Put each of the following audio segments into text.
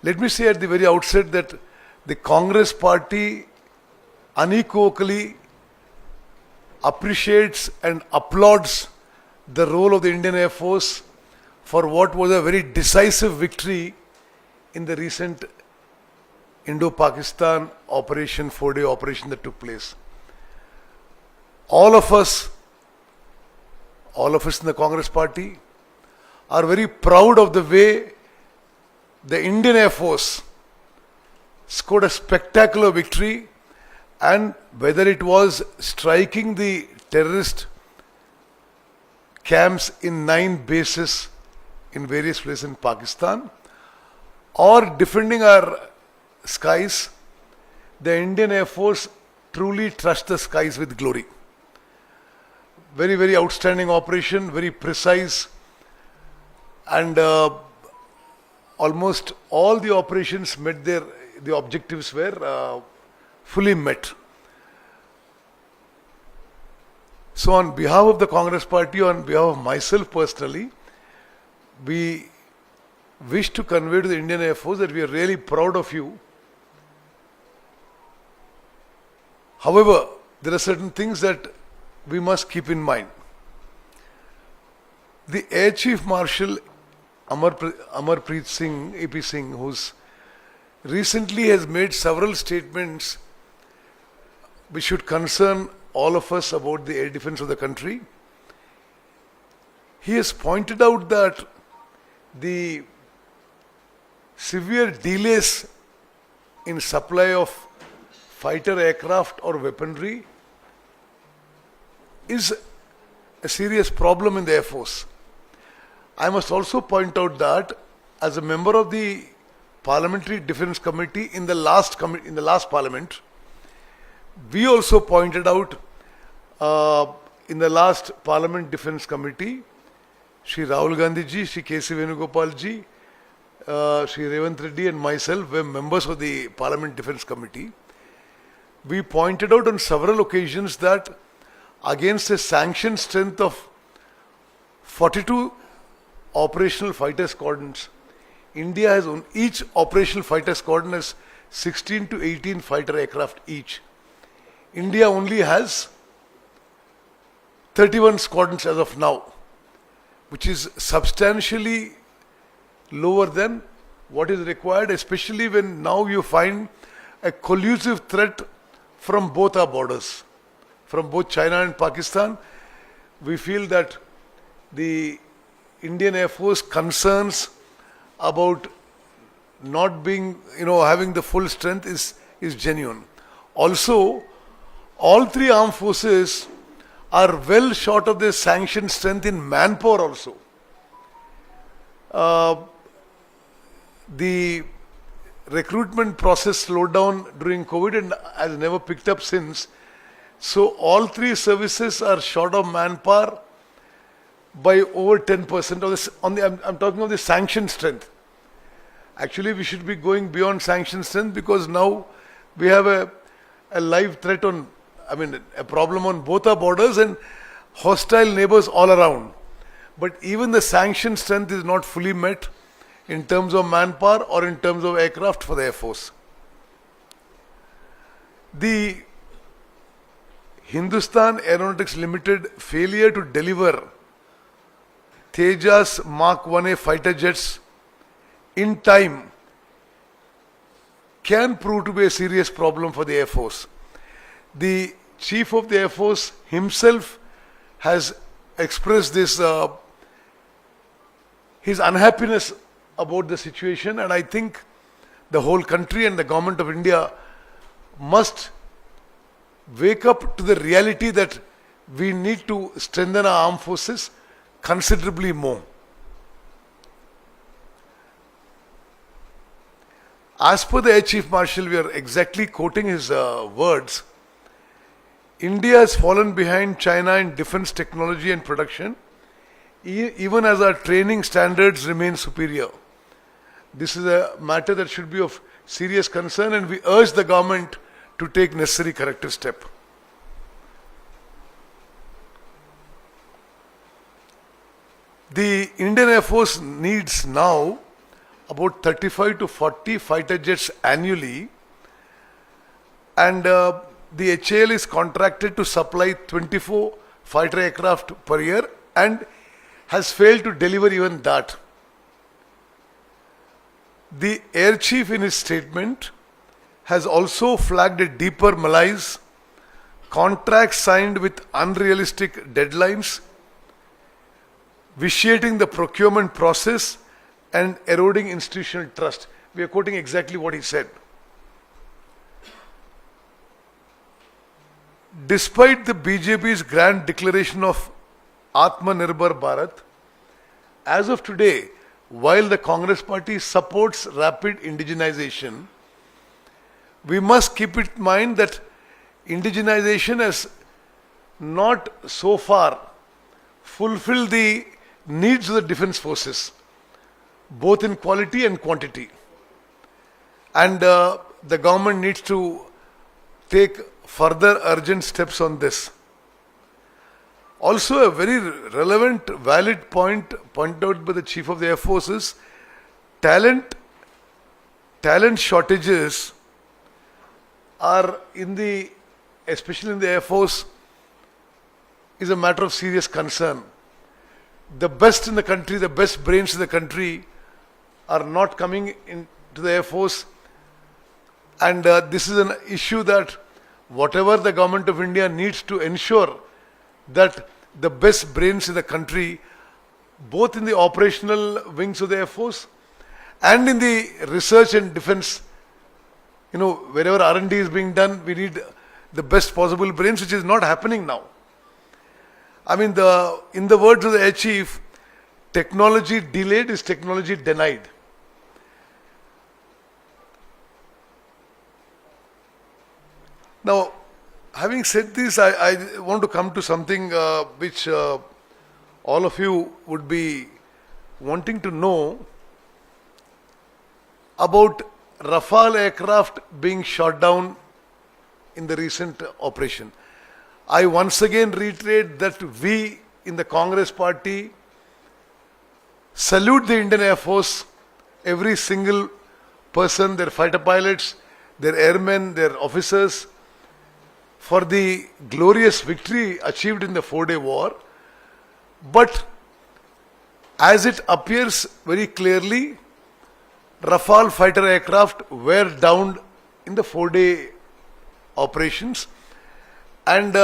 Let me say at the very outset that the Congress party unequivocally appreciates and applauds the role of the Indian Air Force for what was a very decisive victory in the recent Indo-Pakistan operation, 4-day operation that took place. All of us in the Congress party are very proud of the way the Indian Air Force scored a spectacular victory, and whether it was striking the terrorist camps in 9 bases in various places in Pakistan or defending our skies, the Indian Air Force truly trusted the skies with glory. Very, very outstanding operation, very precise, and almost all the operations met the objectives were fully met. So on behalf of the Congress party, on behalf of myself personally, we wish to convey to the Indian Air Force that we are really proud of you. However, there are certain things that we must keep in mind. The Air Chief Marshal Amarpreet Singh, AP Singh, who's recently has made several statements which should concern all of us about the air defense of the country. He has pointed out that the severe delays in supply of fighter aircraft or weaponry is a serious problem in the Air Force. I must also point out that as a member of the Parliamentary Defence Committee in the last Parliament, we also pointed out in the last Parliament Defence Committee, Shri Rahul Gandhi ji, Shri K.C. Venugopal ji, Shri Revant Reddy and myself were members of the Parliament Defence Committee. We pointed out on several occasions that against a sanctioned strength of 42 operational fighter squadrons, India has each operational fighter squadron has 16 to 18 fighter aircraft each. India only has 31 squadrons as of now, which is substantially lower than what is required, especially when now you find a collusive threat from both our borders, from both China and Pakistan. We feel that the Indian Air Force concerns about not being, having the full strength is genuine. Also, all 3 armed forces are well short of their sanctioned strength in manpower also. The recruitment process slowed down during COVID and has never picked up since. So all 3 services are short of manpower by over 10%. I'm talking of the sanctioned strength. Actually, we should be going beyond sanctioned strength because now we have a live threat a problem on both our borders and hostile neighbors all around. But even the sanctioned strength is not fully met in terms of manpower or in terms of aircraft for the Air Force. The Hindustan Aeronautics Limited failure to deliver Tejas Mark 1A fighter jets in time can prove to be a serious problem for the Air Force. The Chief of the Air Force himself has expressed this his unhappiness about the situation, and I think the whole country and the government of India must wake up to the reality that we need to strengthen our armed forces considerably more. As per the Air Chief Marshal, we are exactly quoting his words. India has fallen behind China in defense technology and production, even as our training standards remain superior. This is a matter that should be of serious concern, and we urge the government to take necessary corrective step. The Indian Air Force needs now about 35 to 40 fighter jets annually, and the HAL is contracted to supply 24 fighter aircraft per year and has failed to deliver even that. The Air Chief in his statement has also flagged a deeper malaise, contracts signed with unrealistic deadlines, vitiating the procurement process and eroding institutional trust. We are quoting exactly what he said. Despite the BJP's grand declaration of Atmanirbhar Bharat, as of today, while the Congress party supports rapid indigenization, we must keep in mind that indigenization has not so far fulfilled the needs of the defense forces, both in quality and quantity. And the government needs to take further urgent steps on this. Also, a very relevant, valid point pointed out by the Chief of the Air Force is talent shortages are especially in the Air Force, is a matter of serious concern. The best in the country, the best brains in the country are not coming into the Air Force, and this is an issue that whatever the government of India needs to ensure that the best brains in the country, both in the operational wings of the Air Force and in the research and defense, wherever R&D is being done, we need the best possible brains, which is not happening now. I mean, in the words of the Air Chief, technology delayed is technology denied. Now, having said this, I want to come to something which all of you would be wanting to know about Rafale aircraft being shot down in the recent operation. I once again reiterate that we in the Congress party salute the Indian Air Force, every single person, their fighter pilots, their airmen, their officers, for the glorious victory achieved in the 4-day war. But as it appears very clearly, Rafale fighter aircraft were downed in the 4-day operations, and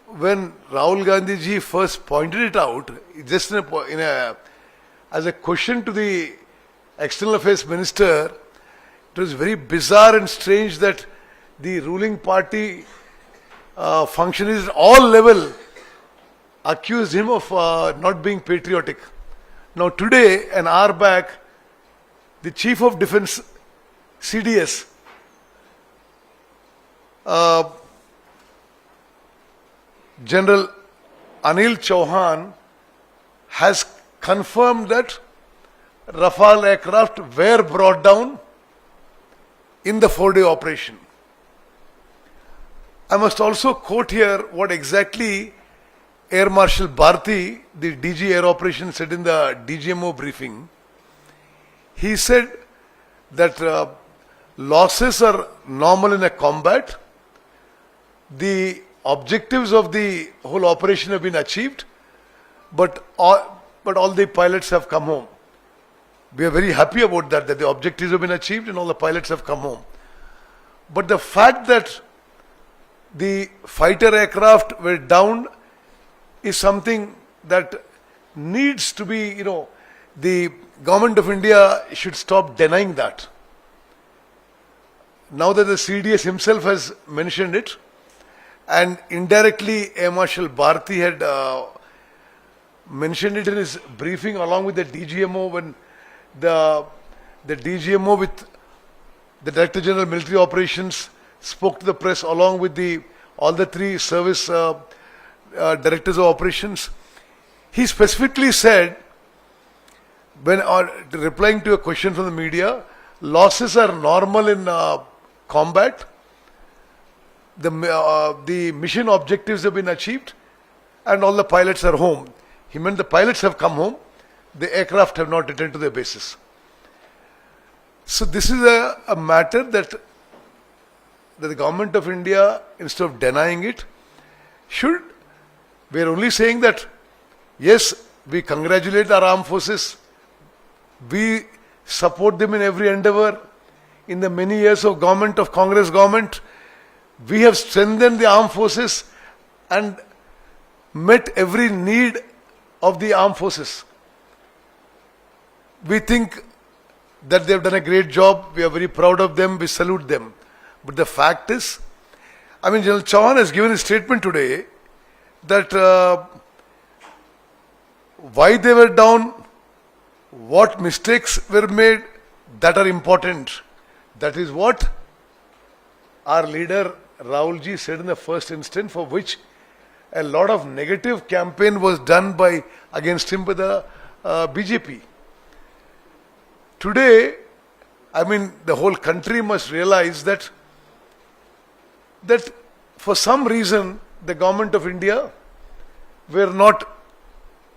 when Rahul Gandhi ji first pointed it out, just as a question to the External Affairs Minister, it was very bizarre and strange that the ruling party functionaries at all level accused him of not being patriotic. Now today, an hour back, the Chief of Defence, CDS, General Anil Chauhan, has confirmed that Rafale aircraft were brought down in the 4-day operation. I must also quote here what exactly Air Marshal Bharti, the DG Air Operations, said in the DGMO briefing. He said that losses are normal in a combat. The objectives of the whole operation have been achieved, but all the pilots have come home. We are very happy about that the objectives have been achieved and all the pilots have come home. But the fact that the fighter aircraft were downed is something that needs to be, the government of India should stop denying that. Now that the CDS himself has mentioned it, and indirectly Air Marshal Bharti had mentioned it in his briefing along with the DGMO, when the DGMO with the Director General Military Operations spoke to the press along with all the three service directors of operations. He specifically said, when replying to a question from the media, losses are normal in combat. The mission objectives have been achieved and all the pilots are home. He meant the pilots have come home. the aircraft have not returned to their bases. So this is a matter that the government of India, instead of denying it, should. We are only saying that, yes, we congratulate our armed forces, we support them in every endeavor. In the many years of government, of Congress government, we have strengthened the armed forces and met every need of the armed forces. We think that they have done a great job. We are very proud of them. We salute them. But the fact is, General Chauhan has given a statement today that why they were down, what mistakes were made, that are important. That is what our leader Rahul ji said in the first instance, for which a lot of negative campaign was done against him by the BJP. Today, the whole country must realize that for some reason the government of India were not,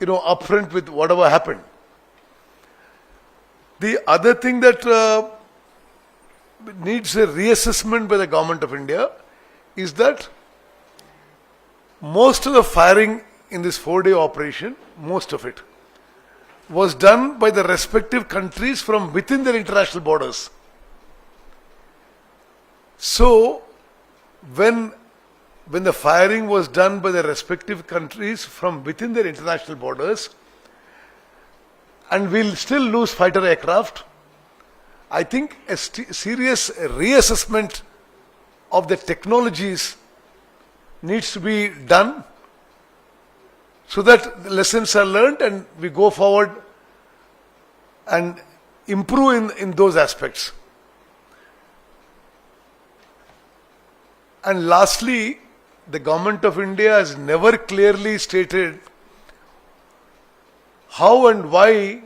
upfront with whatever happened. The other thing that needs a reassessment by the government of India is that most of the firing in this 4-day operation, most of it, was done by the respective countries from within their international borders. So, when the firing was done by the respective countries from within their international borders, and we'll still lose fighter aircraft, I think a serious reassessment of the technologies needs to be done so that the lessons are learned and we go forward and improve in those aspects. And lastly, the government of India has never clearly stated how and why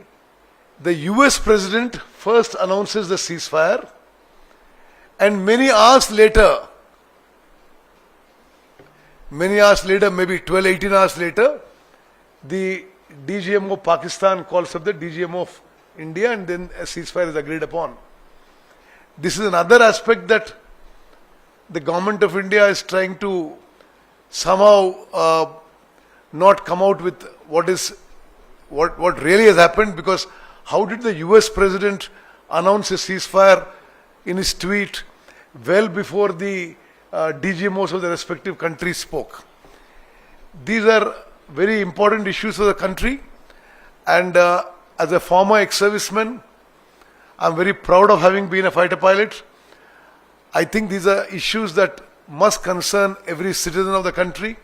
the US president first announces the ceasefire and many hours later, maybe 12, 18 hours later, the DGM of Pakistan calls up the DGM of India and then a ceasefire is agreed upon. This is another aspect that the government of India is trying to somehow not come out with what really has happened, because how did the US president announce a ceasefire in his tweet well before the DGMOs of the respective countries spoke? These are very important issues for the country, and as a former ex-serviceman, I'm very proud of having been a fighter pilot. I think these are issues that must concern every citizen of the country.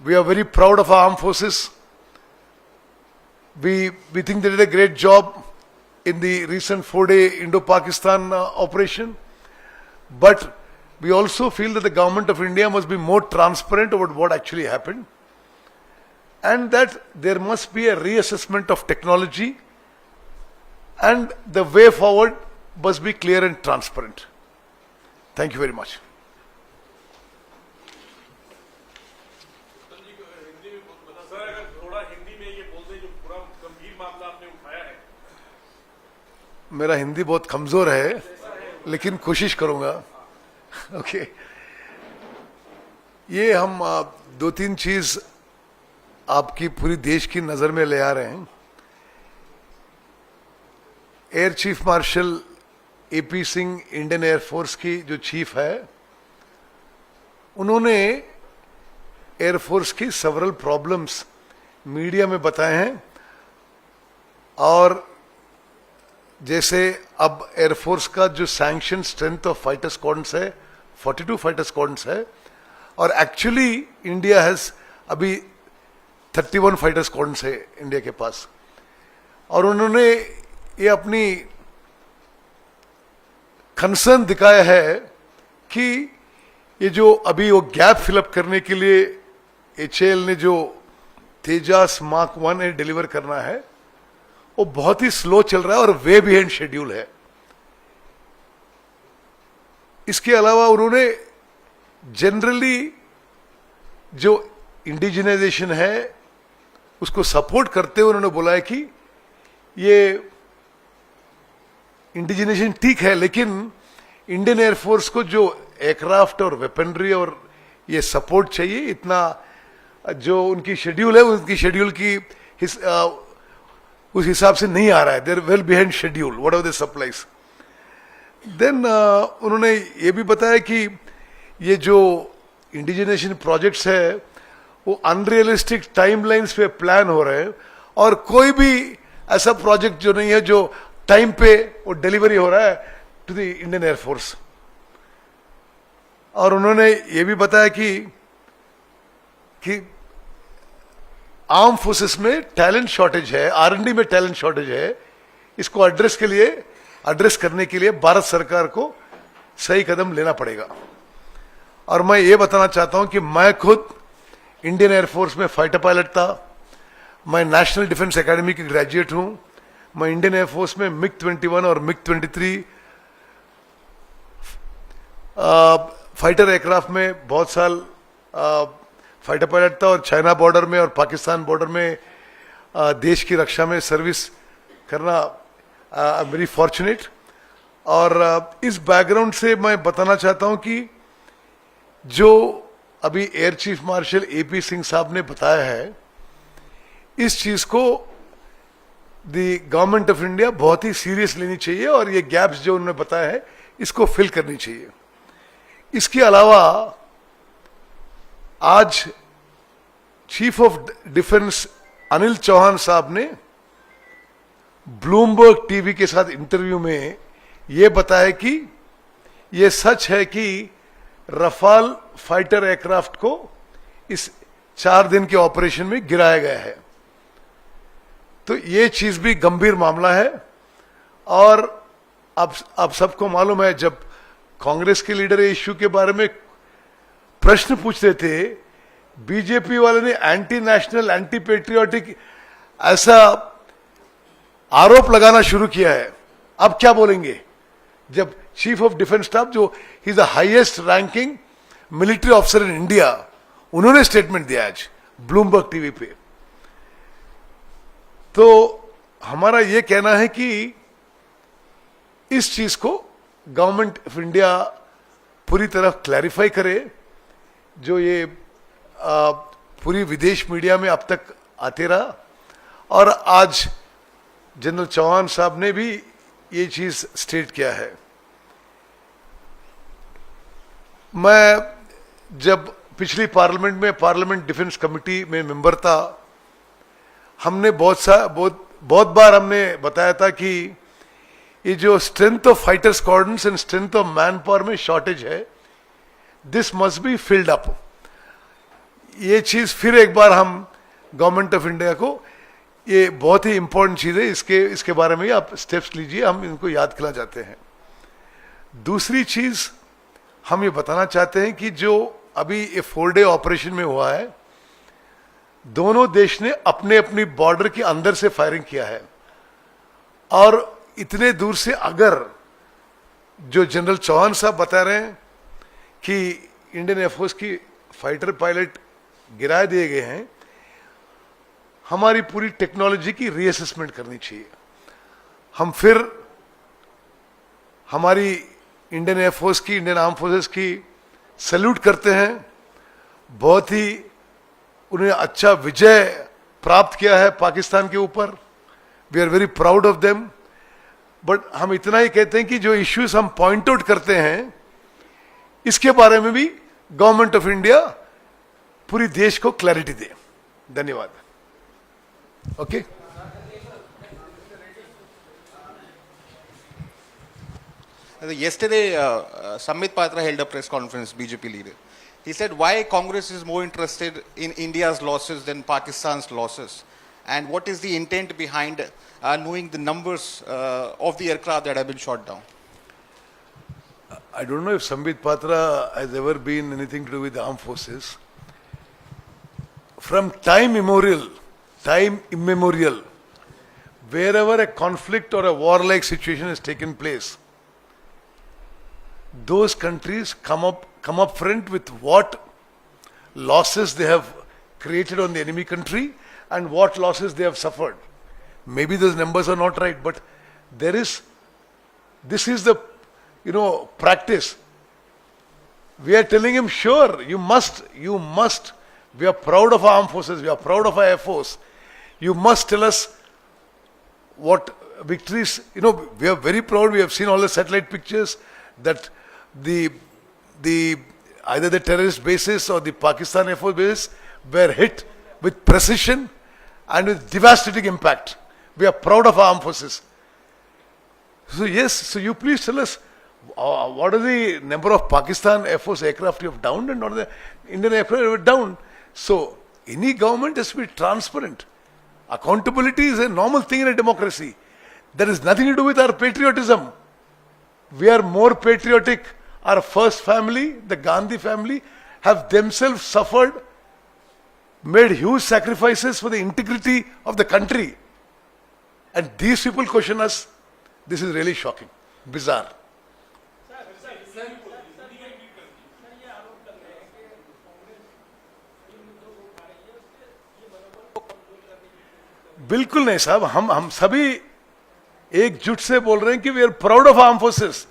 We are very proud of our armed forces. We think they did a great job in the recent 4-day Indo-Pakistan operation. But we also feel that the government of India must be more transparent about what actually happened, and that there must be a reassessment of technology, and the way forward must be clear and transparent. Thank you very much. मेरा हिंदी बहुत कमजोर है, लेकिन कोशिश करूंगा. Okay, ये हम 2-3 चीज आपकी पूरी देश की नजर में ले आ रहे हैं. Air chief marshal AP Singh, Indian air force की जो चीफ है, उन्होंने एयर फोर्स की सेवरल प्रॉब्लम्स मीडिया में बताए हैं. और जैसे अब एयरफोर्स का जो sanction strength of fighter squads है 42 फाइटर स्क्वाड्स है, और एक्चुअली इंडिया हैज अभी 31 फाइटर स्क्वाड्स है इंडिया के पास. और उन्होंने ये अपनी कंसर्न दिखाया है कि ये जो अभी वो गैप फिलअप करने के लिए HAL ने जो तेजास मार्क 1 डिलीवर करना है, वो बहुत ही स्लो चल रहा है और वे बिहाइंड शेड्यूल है. इसके अलावा उन्होंने जनरली जो इंडिजिनाइजेशन है उसको सपोर्ट करते हुए उन्होंने बोला है कि ये इंडिजिनेशन ठीक है, लेकिन इंडियन एयरफोर्स को जो एयरक्राफ्ट और वेपनरी और ये सपोर्ट चाहिए, इतना जो उनकी शेड्यूल है, उनकी शेड्यूल की उस हिसाब से नहीं आ रहा है. There well behind schedule what are the supplies. Then उन्होंने ये भी बताया कि ये जो इंडिजिनेशन प्रोजेक्ट्स है वो अनरियलिस्टिक टाइमलाइंस पे प्लान हो रहे हैं और कोई भी ऐसा प्रोजेक्ट जो नहीं है जो टाइम पे वो डिलीवरी हो रहा है टू द इंडियन एयरफोर्स. और उन्होंने ये भी बताया कि आर्म फोर्सेस में टैलेंट शॉर्टेज है, R&D में टैलेंट शॉर्टेज है. इसको एड्रेस करने के लिए भारत सरकार को सही कदम लेना पड़ेगा. और मैं ये बताना चाहता हूं कि मैं खुद इंडियन एयरफोर्स में फाइटर पायलट था. मैं नेशनल डिफेंस एकेडमी की ग्रेजुएट हूं. मैं इंडियन एयरफोर्स में MiG-21 और MiG-23 फाइटर एयरक्राफ्ट में बहुत साल फाइटर पायलट था और चाइना बॉर्डर में और पाकिस्तान बॉर्डर में देश की रक्षा में सर्विस करना वेरी फॉर्चुनेट. और इस बैकग्राउंड से मैं बताना चाहता हूं कि जो अभी air chief martial AP Singh साहब ने बताया है, इस चीज को द गवर्नमेंट ऑफ इंडिया बहुत ही सीरियस लेनी चाहिए और ये गैप्स जो उन्होंने बताया है इसको फिल करनी चाहिए. इसके अलावा आज chief of defence Anil Chauhan साहब ने ब्लूमबर्ग टीवी के साथ इंटरव्यू में यह बताया कि यह सच है कि रफाल फाइटर एयरक्राफ्ट को इस 4 दिन के ऑपरेशन में गिराया गया है. तो यह चीज भी गंभीर मामला है. और अब सबको मालूम है, जब कांग्रेस के लीडर इश्यू के बारे में प्रश्न पूछ रहे थे, बीजेपी वाले ने एंटी नेशनल, एंटी पेट्रियोटिक ऐसा आरोप लगाना शुरू किया है. अब क्या बोलेंगे जब चीफ ऑफ डिफेंस स्टाफ, जो he is the highest ranking military officer in India, उन्होंने स्टेटमेंट दिया आज ब्लूमबर्ग टीवी पे. तो हमारा यह कहना है कि इस चीज को गवर्नमेंट ऑफ इंडिया पूरी तरह क्लैरिफाई करे. जो ये पूरी विदेश मीडिया में अब तक आते रहा, और आज जनरल चौहान साहब ने भी ये चीज स्टेट किया है. मैं जब पिछली पार्लियामेंट में पार्लियामेंट डिफेंस कमेटी में मेंबर था, हमने बहुत बार हमने बताया था कि ये जो strength of fighter squadrons and strength of man power में शॉर्टेज है, this must be filled up. ये चीज फिर एक बार हम गवर्नमेंट ऑफ इंडिया को, ये बहुत ही इंपॉर्टेंट चीज है, इसके बारे में आप स्टेप्स लीजिए, हम इनको याद करना चाहते हैं. दूसरी चीज हम ये बताना चाहते हैं कि जो अभी ये 4 डे ऑपरेशन में हुआ है, दोनों देश ने अपने अपनी बॉर्डर के अंदर से फायरिंग किया है. और इतने दूर से अगर जो जनरल चौहान साहब बता रहे हैं कि इंडियन एयरफोर्स की फाइटर पायलट गिरा दिए गए हैं, हमारी पूरी टेक्नोलॉजी की रीअसेसमेंट करनी चाहिए. हम फिर हमारी इंडियन एयरफोर्स की, इंडियन आर्म फोर्सेस की सैल्यूट करते हैं. बहुत ही उन्हें अच्छा विजय प्राप्त किया है पाकिस्तान के ऊपर. We are very proud of them. But हम इतना ही कहते हैं कि जो इश्यूज हम पॉइंट आउट करते हैं, इसके बारे में भी गवर्नमेंट ऑफ इंडिया पूरी देश को क्लैरिटी दे. धन्यवाद. Okay. Yesterday, Sambit Patra held a press conference, BJP leader. He said why Congress is more interested in India's losses than Pakistan's losses, and what is the intent behind knowing the numbers of the aircraft that have been shot down. I don't know if Sambit Patra has ever been anything to do with the armed forces. From time immemorial, wherever a conflict or a warlike situation has taken place, those countries come up front with what losses they have created on the enemy country and what losses they have suffered. Maybe those numbers are not right, but this is the, practice. We are telling him, sure, you must. We are proud of our armed forces. We are proud of our Air Force. You must tell us what victories. We are very proud. We have seen all the satellite pictures that either the terrorist bases or the Pakistan Air Force bases were hit with precision and with devastating impact. We are proud of our armed forces. So yes, so you please tell us what are the number of Pakistan Air Force aircraft you have downed and what are the Indian aircraft you have downed. So any government has to be transparent. Accountability is a normal thing in a democracy. That has nothing to do with our patriotism. We are more patriotic. Our first family, the Gandhi family, have themselves suffered, made huge sacrifices for the integrity of the country. And these people question us. This is really shocking, bizarre. बिल्कुल नहीं साहब, हम सभी एकजुट से बोल रहे हैं कि we are proud of arm forces,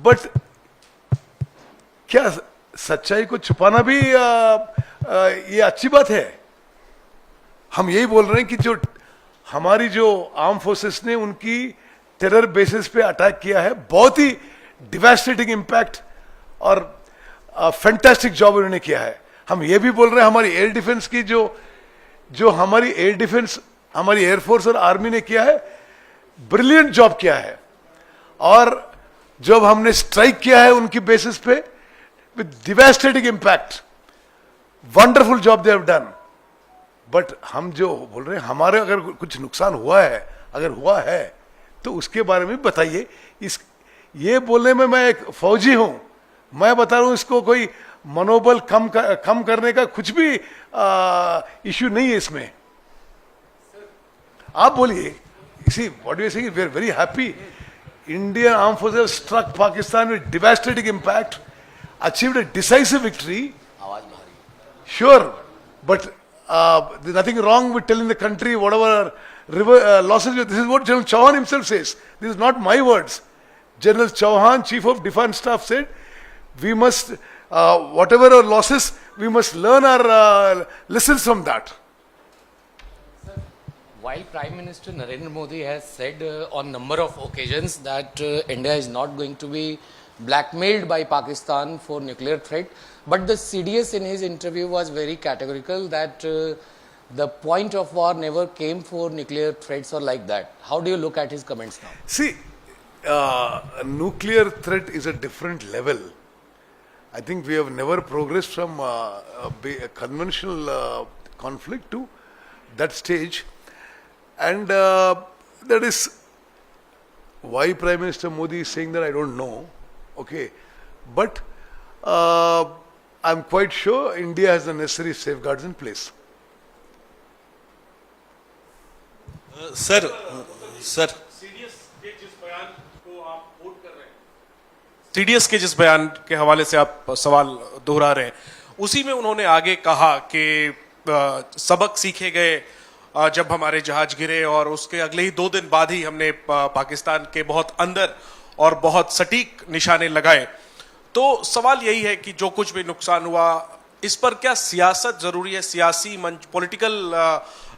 but क्या सच्चाई को छुपाना भी ये अच्छी बात है? हम यही बोल रहे हैं कि हमारी जो आर्म फोर्सेस ने उनकी टेरर बेसिस पे अटैक किया है, बहुत ही डिवास्टेटिंग इम्पैक्ट और फैंटास्टिक जॉब उन्होंने किया है. हम ये भी बोल रहे हैं हमारी एयर डिफेंस की जो हमारी एयर डिफेंस, हमारी एयरफोर्स और आर्मी ने किया है, ब्रिलियंट जॉब किया है. और जब हमने स्ट्राइक किया है उनकी बेसिस पे with devastating impact, wonderful job they have done. But हम जो बोल रहे हैं हमारे अगर कुछ नुकसान हुआ है, अगर हुआ है तो उसके बारे में बताइए. ये बोलने में मैं एक फौजी हूं, मैं बता रहा हूं इसको कोई मनोबल कम करने का कुछ भी इश्यू नहीं है इसमें. आप बोलिए. See, what we are saying is we are very happy. Indian armed forces have struck Pakistan with devastating impact, achieved a decisive victory. Sure, but there's nothing wrong with telling the country whatever losses. This is what General Chauhan himself says. This is not my words. General Chauhan, Chief of Defence Staff, said we must, whatever our losses, we must learn our lessons from that. While Prime Minister Narendra Modi has said on number of occasions that India is not going to be blackmailed by Pakistan for nuclear threat, but the CDS in his interview was very categorical that the point of war never came for nuclear threats or like that. How do you look at his comments now? See, nuclear threat is a different level. I think we have never progressed from a conventional conflict to that stage. And that is why Prime Minister Modi is saying that, I don't know. Okay. But I'm quite sure India has the necessary safeguards in place. Sir CDS के जिस बयान के हवाले से आप सवाल दोहरा रहे हैं, उसी में उन्होंने आगे कहा कि सबक सीखे गए जब हमारे जहाज गिरे और उसके अगले ही 2 दिन बाद ही हमने पाकिस्तान के बहुत अंदर और बहुत सटीक निशाने लगाए. तो सवाल यही है कि जो कुछ भी नुकसान हुआ, इस पर क्या सियासत जरूरी है? सियासी मंच, पॉलिटिकल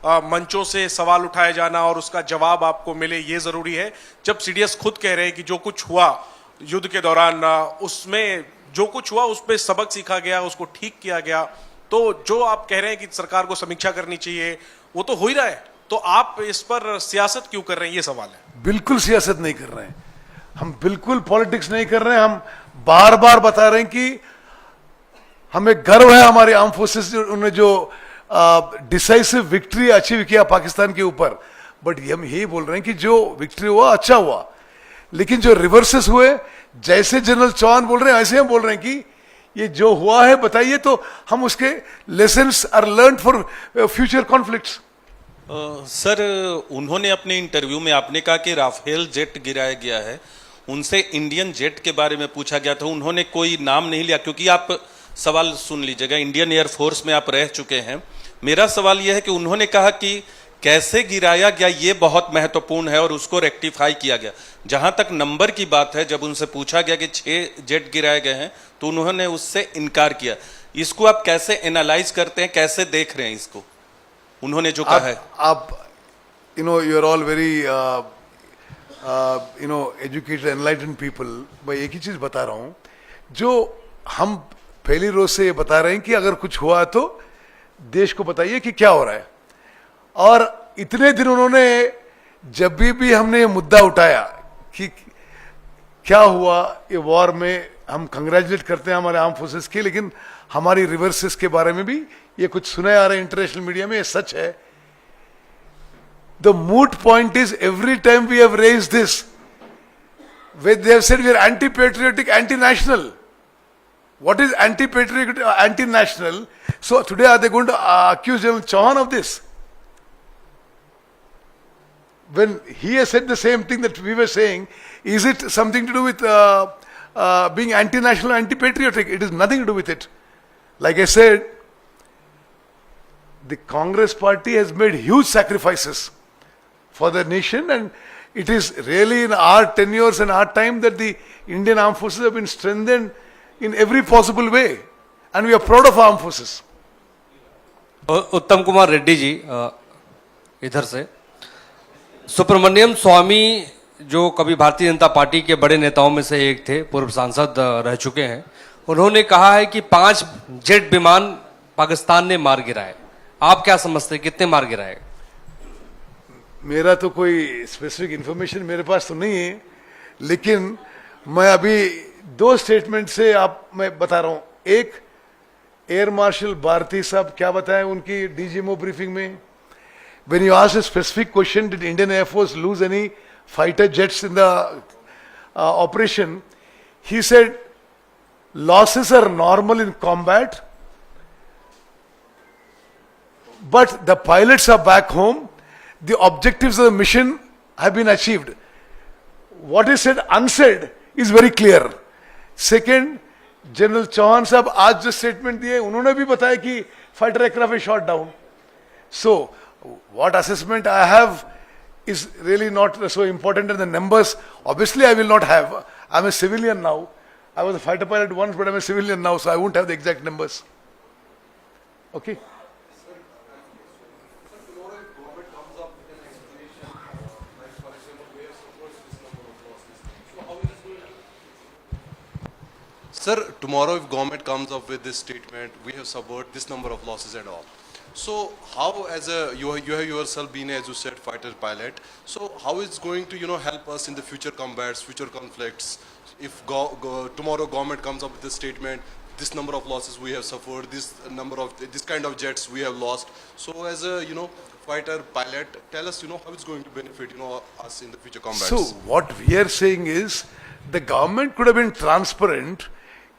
मंचों से सवाल उठाया जाना और उसका जवाब आपको मिले, ये जरूरी है? जब सीडीएस खुद कह रहे हैं कि जो कुछ हुआ युद्ध के दौरान, उसमें जो कुछ हुआ उस पर सबक सीखा गया, उसको ठीक किया गया, तो जो आप कह रहे हैं कि सरकार को समीक्षा करनी चाहिए, वो तो हो ही रहा है. तो आप इस पर सियासत क्यों कर रहे हैं, ये सवाल है. बिल्कुल सियासत नहीं कर रहे हैं हम, बिल्कुल पॉलिटिक्स नहीं कर रहे हैं. हम बार बार बता रहे हैं कि हमें गर्व है हमारे आर्म फोर्सेस ने जो डिसाइसिव विक्ट्री अचीव किया पाकिस्तान के ऊपर. बट हम यही बोल रहे हैं कि जो विक्ट्री हुआ अच्छा हुआ, लेकिन जो रिवर्सेस हुए, जैसे जनरल चौहान बोल रहे हैं ऐसे हम बोल रहे हैं कि ये जो हुआ है बताइए, तो हम उसके lessons are learn for future conflicts. Sir, उन्होंने अपने इंटरव्यू में आपने कहा कि राफेल जेट गिराया गया है, उनसे इंडियन जेट के बारे में पूछा गया था, उन्होंने कोई नाम नहीं लिया. क्योंकि आप सवाल सुन लीजिएगा, इंडियन एयरफोर्स में आप रह चुके हैं, मेरा सवाल यह है कि उन्होंने कहा कि कैसे गिराया गया ये बहुत महत्वपूर्ण है और उसको रेक्टिफाई किया गया। जहां तक नंबर की बात है, जब उनसे पूछा गया कि 6 जेट गिराए गए हैं तो उन्होंने उससे इनकार किया। इसको आप कैसे एनालाइज करते हैं, कैसे देख रहे हैं इसको, उन्होंने जो कहा है? आप you are all very educated enlightened people. मैं एक ही चीज बता रहा हूं, जो हम पहली रोज से ये बता रहे हैं कि अगर कुछ हुआ तो देश को बताइए कि क्या हो रहा है। और इतने दिन उन्होंने, जब भी हमने ये मुद्दा उठाया कि क्या हुआ ये वॉर में, हम कंग्रेचुलेट करते हैं हमारे आर्म फोर्सेस की, लेकिन हमारी रिवर्सेस के बारे में भी ये कुछ सुने आ रहा है इंटरनेशनल मीडिया में, ये सच है। The moot point is every time we have raised this, where they have said we are anti-patriotic, anti-national. What is anti-patriotic, anti-national? So today are they going to accuse General Chauhan of this? When he has said the same thing that we were saying, is it something to do with being anti-national, anti-patriotic? It is nothing to do with it. Like I said, the Congress party has made huge sacrifices for the nation, and it is really in our tenures and our time that the Indian armed forces have been strengthened in every possible way, and we are proud of armed forces. उत्तम कुमार रेड्डी जी इधर से। सुब्रमण्यम स्वामी जो कभी Bharatiya Janata party के बड़े नेताओं में से एक थे, पूर्व सांसद रह चुके हैं, उन्होंने कहा है कि 5 जेट विमान पाकिस्तान ने मार गिराए। आप क्या समझते हैं, कितने मार गिराए? मेरा तो कोई स्पेसिफिक इंफॉर्मेशन मेरे पास तो नहीं है, लेकिन मैं अभी 2 स्टेटमेंट से मैं बता रहा हूं। एक, एयर मार्शल भारती साहब क्या बताएं उनकी डीजीएमओ ब्रीफिंग में, when you ask a specific question, did Indian Air Force lose any fighter jets in the operation, he said losses are normal in combat, but the pilots are back home, the objectives of the mission have been achieved. What is said unsaid is very clear. Second, general Chauhan साहब आज जो statement दिए, उन्होंने भी बताया कि fighter aircraft is shot down. So what assessment I have is really not so important in the numbers. Obviously, I will not have. I'm a civilian now. I was a fighter pilot once, but I'm a civilian now, so I won't have the exact numbers. Okay? Sir, tomorrow if government comes up with this statement, we have suffered this number of losses and all. So how, as a you have yourself been, as you said, fighter pilot, so how is going to help us in the future combats, future conflicts, if tomorrow government comes up with a statement, this number of losses we have suffered, this kind of jets we have lost. So as a fighter pilot, tell us how it's going to benefit us in the future combats. So what we are saying is the government could have been transparent.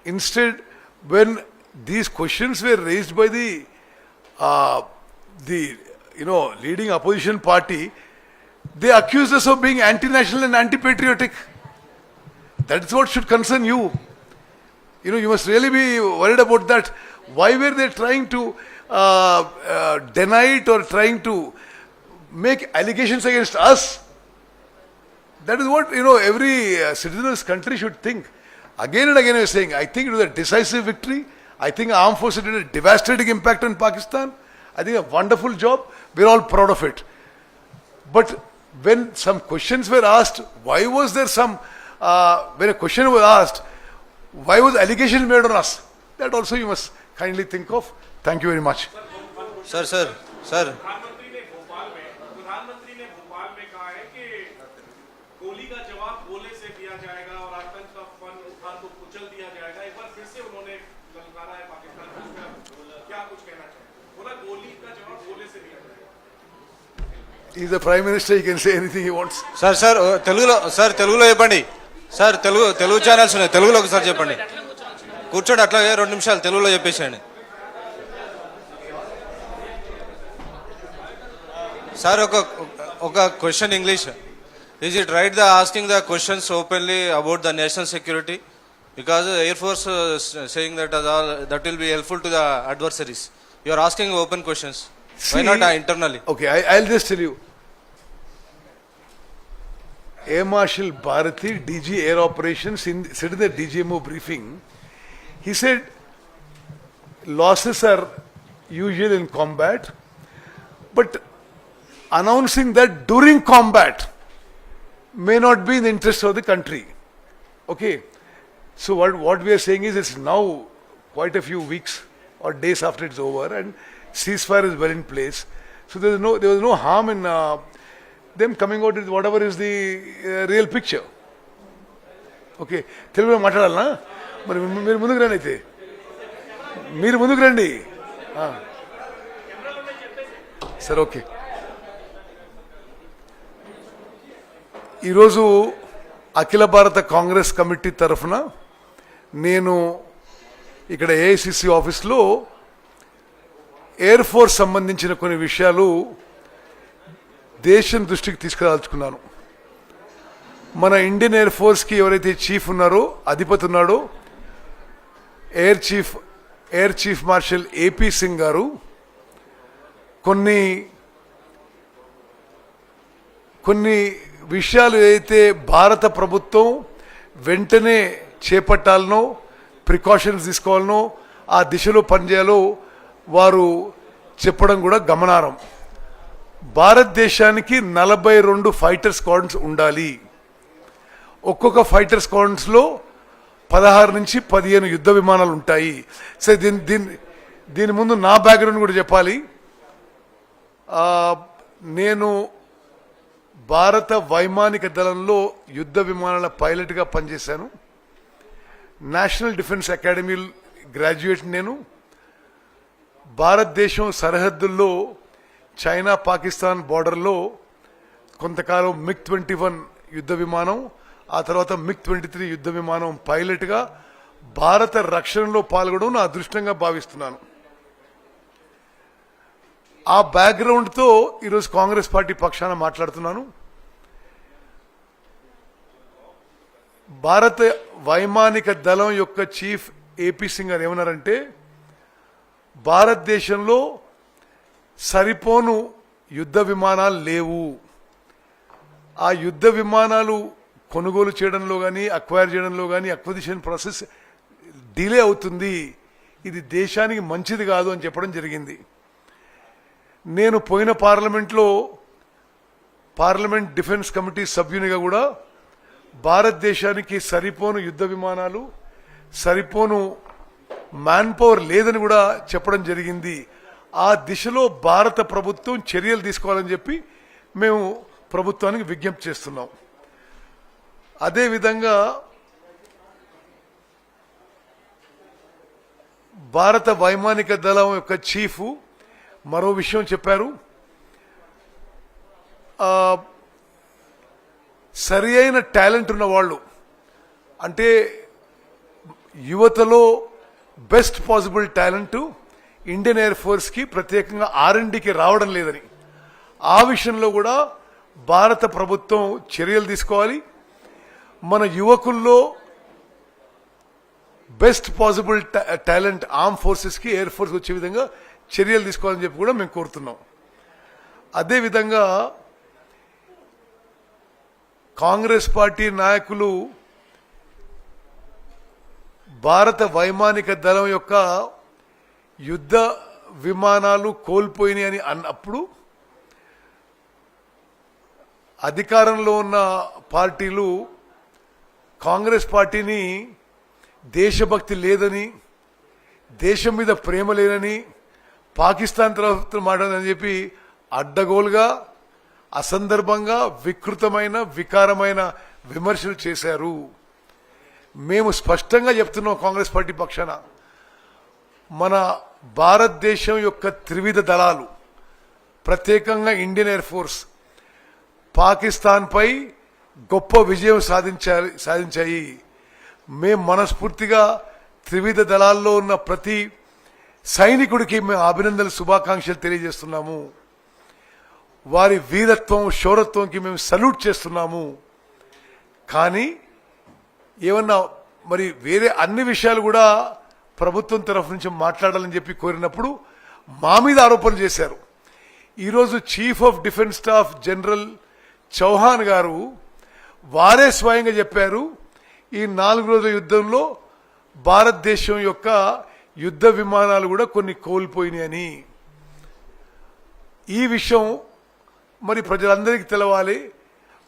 Instead, when these questions were raised by the leading opposition party, they accused us of being anti-national and anti-patriotic. That's what should concern you. You must really be worried about that. Why were they trying to deny it or trying to make allegations against us? That is what every citizen of this country should think. Again and again I was saying, I think it was a decisive victory. I think armed forces did a devastating impact on Pakistan. I think a wonderful job. We're all proud of it. But when some questions were asked, why was there when a question was asked, why was allegation made on us? That also you must kindly think of. Thank you very much. Sir. प्रधानमंत्री ने भोपाल में कहा है कि गोली का जवाब गोले से दिया जाएगा और आतंक का उठान को कुचल दिया जाएगा। एक बार फिर से उन्होंने ललकारा है पाकिस्तान को। क्या कुछ कहना चाहिए? बोला गोली का जवाब गोले से दिया जाएगा। He is the Prime Minister, he can say anything he wants. తెలుగులో చెప్పండి సార్, తెలుగు ఛానల్స్ ఉన్నాయి, తెలుగులో ఒకసారి చెప్పండి. కూర్చోండి అట్లా 2 నిమిషాలు తెలుగులో చెప్పేసేయండి సార్. ఒక question English. Is it right asking the questions openly about the national security? Because Air Force saying that will be helpful to the adversaries. You are asking open questions. Why See- not internally? Okay, I'll just tell you. Air Marshal Bharati, DG Air Operations, said in the DGMO briefing, he said losses are usual in combat, but announcing that during combat may not be in the interest of the country. Okay, so what we are saying is it's now quite a few weeks or days after it's over and ceasefire is well in place. So there was no harm in them coming out with whatever is the real picture. Okay, తెలుగులో మాట్లాడాలనా మరి మీరు ముందుకు రండి అయితే మీరు ముందుకు రండి సరే ఓకే ఈరోజు అఖిల భారత కాంగ్రెస్ కమిటీ తరఫున నేను ఇక్కడ ఏఐసిసి ఆఫీస్లో ఎయిర్ ఫోర్స్ సంబంధించిన కొన్ని విషయాలు దేశం దృష్టికి తీసుకురాల్చుకున్నాను. మన ఇండియన్ ఎయిర్ ఫోర్స్కి ఎవరైతే చీఫ్ ఉన్నారో అధిపతి ఉన్నాడో air chief marshal AP Singh గారు కొన్ని విషయాలు ఏదైతే భారత ప్రభుత్వం వెంటనే చేపట్టాలనో ప్రికాషన్స్ తీసుకోవాలనో ఆ దిశలో పనిచేయాలో వారు చెప్పడం కూడా గమనార్హం. భారతదేశానికి 42 ఫైటర్ స్క్వాడ్రన్స్ ఉండాలి. ఒక్కొక్క ఫైటర్ స్క్వాడ్రన్స్లో 16 నుంచి 15 యుద్ధ విమానాలు ఉంటాయి. సరే దీని ముందు నా బ్యాక్గ్రౌండ్ కూడా చెప్పాలి. నేను భారత వైమానిక దళంలో యుద్ధ విమానాల పైలట్గా పనిచేశాను. National defence academy graduate. నేను భారతదేశం సరిహద్దుల్లో చైనా పాకిస్తాన్ బార్డర్లో కొంతకాలం MiG-21 యుద్ధ విమానం, ఆ తర్వాత MiG-23 యుద్ధ విమానం పైలట్గా భారత రక్షణలో పాల్గొనడం నా అదృష్టంగా భావిస్తున్నాను. ఆ బ్యాక్గ్రౌండ్తో ఈరోజు కాంగ్రెస్ పార్టీ పక్షాన మాట్లాడుతున్నాను. భారత వైమానిక దళం యొక్క చీఫ్ ఏపీ సింగ్ గారు ఏమన్నారంటే భారతదేశంలో సరిపోను యుద్ధ విమానాలు లేవు. ఆ యుద్ధ విమానాలు కొనుగోలు చేయడంలో కానీ అక్వైర్ చేయడంలో కానీ అక్విజిషన్ ప్రాసెస్ డిలే అవుతుంది. ఇది దేశానికి మంచిది కాదు అని చెప్పడం జరిగింది. నేను పోయిన పార్లమెంట్ డిఫెన్స్ కమిటీ సభ్యునిగా కూడా భారతదేశానికి సరిపోను యుద్ధ విమానాలు, సరిపోను మ్యాన్ పవర్ లేదని కూడా చెప్పడం జరిగింది. ఆ దిశలో భారత ప్రభుత్వం చర్యలు తీసుకోవాలని చెప్పి మేము ప్రభుత్వానికి విజ్ఞప్తి చేస్తున్నాం. అదేవిధంగా భారత వైమానిక దళం యొక్క చీఫ్ మరో విషయం చెప్పారు. సరి అయిన టాలెంట్ ఉన్న వాళ్ళు, అంటే యువతలో best possible talent Indian air ఫోర్స్కి ప్రత్యేకంగా R&Dకి రావడం లేదని, ఆ విషయంలో కూడా భారత ప్రభుత్వం చర్యలు తీసుకోవాలి. మన యువకుల్లో బెస్ట్ పాసిబుల్ టాలెంట్ ఆర్మ్ ఫోర్సెస్కి ఎయిర్ ఫోర్స్ వచ్చే విధంగా చర్యలు తీసుకోవాలని చెప్పి కూడా మేము కోరుతున్నాం. అదేవిధంగా కాంగ్రెస్ పార్టీ నాయకులు భారత వైమానిక దళం యొక్క యుద్ధ విమానాలు కోల్పోయినాయని అన్నప్పుడు అధికారంలో ఉన్న పార్టీలు కాంగ్రెస్ పార్టీని దేశభక్తి లేదని, దేశం మీద ప్రేమ లేదని, పాకిస్తాన్ తరఫున మాట్లాడదని చెప్పి అడ్డగోలుగా అసందర్భంగా వికృతమైన వికారమైన విమర్శలు చేశారు. మేము స్పష్టంగా చెప్తున్నాం కాంగ్రెస్ పార్టీ పక్షాన, మన భారతదేశం యొక్క త్రివిధ దళాలు ప్రత్యేకంగా ఇండియన్ ఎయిర్ ఫోర్స్ పాకిస్తాన్పై గొప్ప విజయం సాధించాయి. మేము మనస్ఫూర్తిగా త్రివిధ దళాల్లో ఉన్న ప్రతి సైనికుడికి మేము అభినందనలు శుభాకాంక్షలు తెలియజేస్తున్నాము. వారి వీరత్వం శౌరత్వంకి మేము సల్యూట్ చేస్తున్నాము. కానీ ఏమన్నా మరి వేరే అన్ని విషయాలు కూడా ప్రభుత్వం తరఫు నుంచి మాట్లాడాలని చెప్పి కోరినప్పుడు మా మీద ఆరోపణ చేశారు. ఈరోజు chief of defence staff general Chauhan గారు వారే స్వయంగా చెప్పారు, ఈ 4 రోజుల యుద్ధంలో భారతదేశం యొక్క యుద్ధ విమానాలు కూడా కొన్ని కోల్పోయినాయని. ఈ విషయం మరి ప్రజలందరికీ తెలవాలి.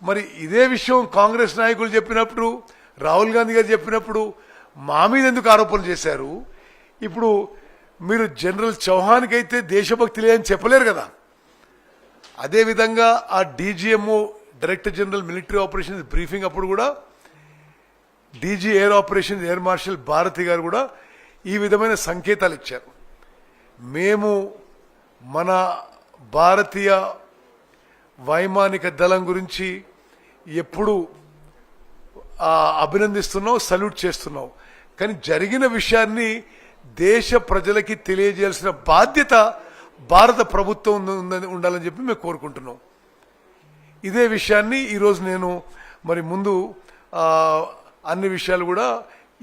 మరి ఇదే విషయం కాంగ్రెస్ నాయకులు చెప్పినప్పుడు, రాహుల్ గాంధీ గారు చెప్పినప్పుడు మా మీద ఎందుకు ఆరోపణ చేశారు? ఇప్పుడు మీరు జనరల్ చౌహాన్కి అయితే దేశభక్తి లేదని చెప్పలేరు కదా. అదేవిధంగా ఆ DGMO director general military operations briefing అప్పుడు కూడా DG air operations air marshal Bharti గారు కూడా ఈ విధమైన సంకేతాలు ఇచ్చారు. మేము మన భారతీయ వైమానిక దళం గురించి ఎప్పుడు అభినందిస్తున్నాం, సల్యూట్ చేస్తున్నాం. కానీ జరిగిన విషయాన్ని దేశ ప్రజలకి తెలియజేయాల్సిన బాధ్యత భారత ప్రభుత్వం ఉండాలని చెప్పి మేము కోరుకుంటున్నాం. ఇదే విషయాన్ని ఈరోజు నేను మరి ముందు అన్ని విషయాలు కూడా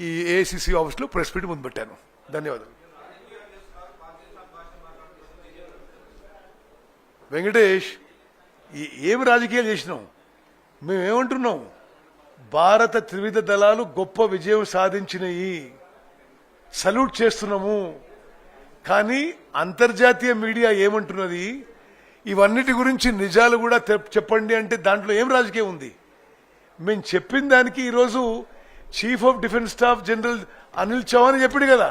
ఈ ఏఐసిసి ఆఫీస్లో ప్రెస్ మీట్ ముందు పెట్టాను. ధన్యవాదాలు. వెంకటేష్, ఏమి రాజకీయాలు చేసినాం? మేమేమంటున్నాం? భారత త్రివిధ దళాలు గొప్ప విజయం సాధించినవి, సల్యూట్ చేస్తున్నాము. కానీ అంతర్జాతీయ మీడియా ఏమంటున్నది? ఇవన్నిటి గురించి నిజాలు కూడా చెప్పండి అంటే దాంట్లో ఏం రాజకీయం ఉంది? మేము చెప్పిన దానికి ఈరోజు chief of defence staff general Anil Chauhan చెప్పాడు కదా,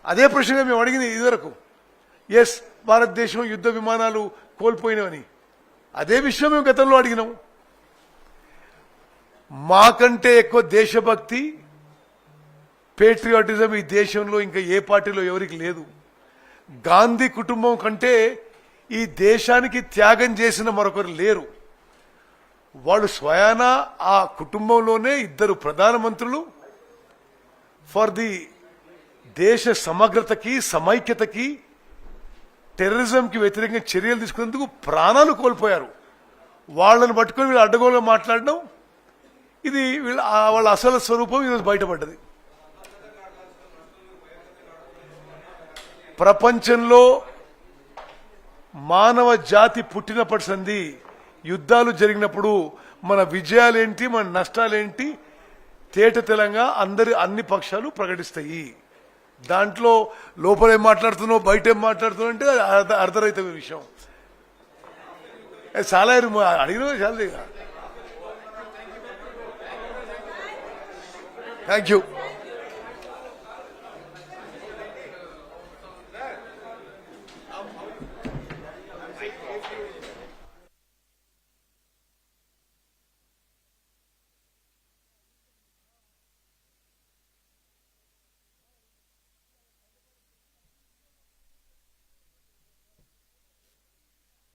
అదే ప్రశ్నగా మేము అడిగింది ఇదివరకు. ఎస్, భారతదేశం యుద్ధ విమానాలు కోల్పోయినవని అదే విషయం మేము గతంలో అడిగినాం. మాకంటే ఎక్కువ దేశభక్తి, పేట్రియాటిజం ఈ దేశంలో ఇంకా ఏ పార్టీలో ఎవరికి లేదు. గాంధీ కుటుంబం కంటే ఈ దేశానికి త్యాగం చేసిన మరొకరు లేరు. వాళ్ళు స్వయాన ఆ కుటుంబంలోనే 2 ప్రధానమంత్రులు ఫర్ ది దేశ సమగ్రతకి, సమైక్యతకి, టెర్రరిజంకి వ్యతిరేకంగా చర్యలు తీసుకునేందుకు ప్రాణాలు కోల్పోయారు. వాళ్ళని పట్టుకొని వీళ్ళు అడ్డగోలుగా మాట్లాడడం, ఇది వాళ్ళ అసలు స్వరూపం ఈరోజు బయటపడ్డది. ప్రపంచంలో మానవ జాతి పుట్టినప్పటి సంది యుద్ధాలు జరిగినప్పుడు మన విజయాలేంటి, మన నష్టాలేంటి తేట తెలంగా అన్ని పక్షాలు ప్రకటిస్తాయి. దాంట్లో లోపలేం మాట్లాడుతున్నావు, బయట ఏం మాట్లాడుతున్నావు అంటే అర్ధరహిత విషయం. చాలా అడిగిన చాలా. Thank you.